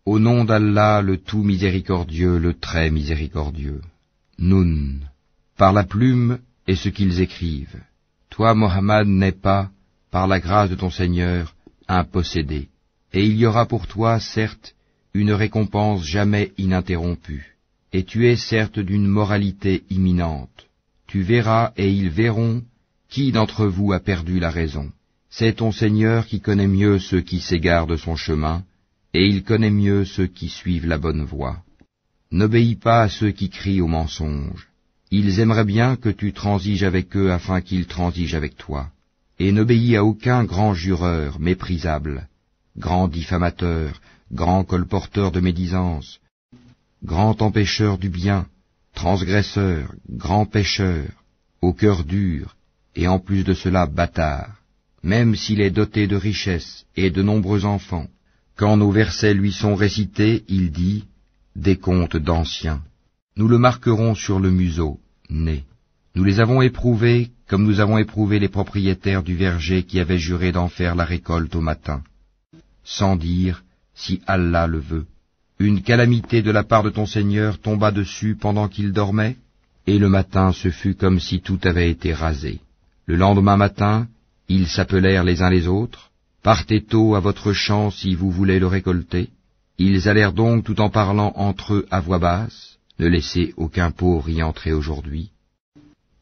Au nom d'Allah, le tout miséricordieux, le très miséricordieux. Nun. Par la plume et ce qu'ils écrivent. Toi, Mohammed, n'es pas, par la grâce de ton Seigneur, un possédé. Et il y aura pour toi, certes, une récompense jamais ininterrompue. Et tu es certes d'une moralité imminente. Tu verras et ils verront qui d'entre vous a perdu la raison. C'est ton Seigneur qui connaît mieux ceux qui s'égarent de son chemin, et il connaît mieux ceux qui suivent la bonne voie. N'obéis pas à ceux qui crient au mensonge. Ils aimeraient bien que tu transiges avec eux afin qu'ils transigent avec toi. Et n'obéis à aucun grand jureur méprisable, grand diffamateur, grand colporteur de médisance, grand empêcheur du bien, transgresseur, grand pécheur, au cœur dur, et en plus de cela bâtard, même s'il est doté de richesses et de nombreux enfants. Quand nos versets lui sont récités, il dit, des contes d'anciens. Nous le marquerons sur le museau, nez. Nous les avons éprouvés comme nous avons éprouvé les propriétaires du verger qui avaient juré d'en faire la récolte au matin. Sans dire, si Allah le veut, une calamité de la part de ton Seigneur tomba dessus pendant qu'il dormait, et le matin ce fut comme si tout avait été rasé. Le lendemain matin, ils s'appelèrent les uns les autres, partez tôt à votre champ si vous voulez le récolter. Ils allèrent donc tout en parlant entre eux à voix basse, ne laissez aucun pauvre y entrer aujourd'hui.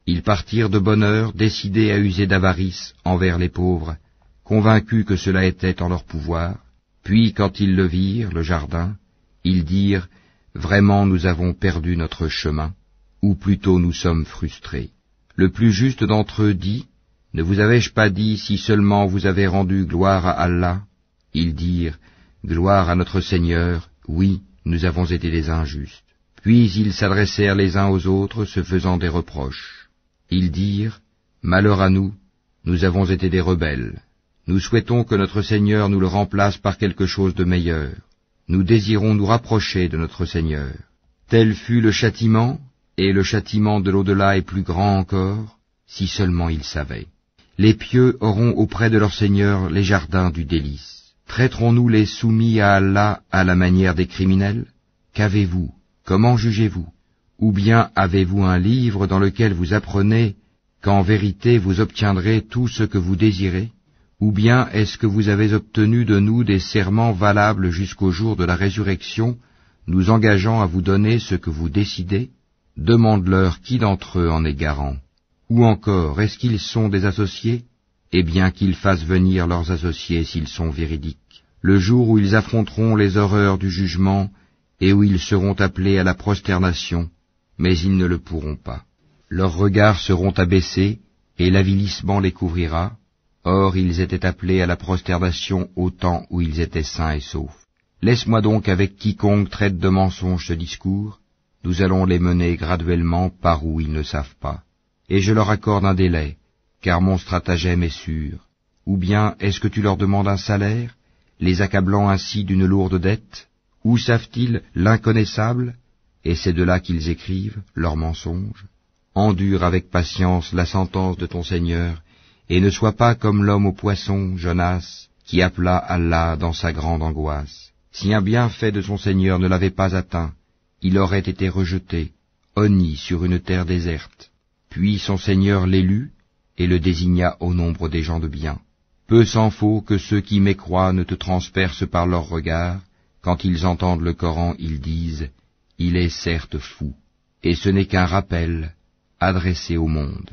Ils partirent de bonne heure, décidés à user d'avarice envers les pauvres, convaincus que cela était en leur pouvoir. Puis, quand ils le virent, le jardin, ils dirent, vraiment nous avons perdu notre chemin, ou plutôt nous sommes frustrés. Le plus juste d'entre eux dit, ne vous avais-je pas dit si seulement vous avez rendu gloire à Allah? Ils dirent, gloire à notre Seigneur, oui, nous avons été des injustes. Puis ils s'adressèrent les uns aux autres, se faisant des reproches. Ils dirent, malheur à nous, nous avons été des rebelles. Nous souhaitons que notre Seigneur nous le remplace par quelque chose de meilleur. Nous désirons nous rapprocher de notre Seigneur. Tel fut le châtiment, et le châtiment de l'au-delà est plus grand encore, si seulement ils savaient. Les pieux auront auprès de leur Seigneur les jardins du délice. Traiterons-nous les soumis à Allah à la manière des criminels? Qu'avez-vous? Comment jugez-vous? Ou bien avez-vous un livre dans lequel vous apprenez qu'en vérité vous obtiendrez tout ce que vous désirez? Ou bien est-ce que vous avez obtenu de nous des serments valables jusqu'au jour de la résurrection, nous engageant à vous donner ce que vous décidez? Demande-leur qui d'entre eux en est garant. Ou encore, est-ce qu'ils sont des associés? Eh bien qu'ils fassent venir leurs associés s'ils sont véridiques. Le jour où ils affronteront les horreurs du jugement, et où ils seront appelés à la prosternation, mais ils ne le pourront pas. Leurs regards seront abaissés, et l'avilissement les couvrira. Or ils étaient appelés à la prosternation au temps où ils étaient sains et saufs. Laisse-moi donc avec quiconque traite de mensonge ce discours, nous allons les mener graduellement par où ils ne savent pas. Et je leur accorde un délai, car mon stratagème est sûr. Ou bien est-ce que tu leur demandes un salaire, les accablant ainsi d'une lourde dette? Où savent-ils l'inconnaissable? Et c'est de là qu'ils écrivent leurs mensonges. Endure avec patience la sentence de ton Seigneur, et ne sois pas comme l'homme au poisson, Jonas, qui appela Allah dans sa grande angoisse. Si un bienfait de son Seigneur ne l'avait pas atteint, il aurait été rejeté, honni sur une terre déserte. Puis son Seigneur l'élut, et le désigna au nombre des gens de bien. Peu s'en faut que ceux qui mécroient ne te transpercent par leurs regards. Quand ils entendent le Coran, ils disent, il est certes fou, et ce n'est qu'un rappel adressé au monde.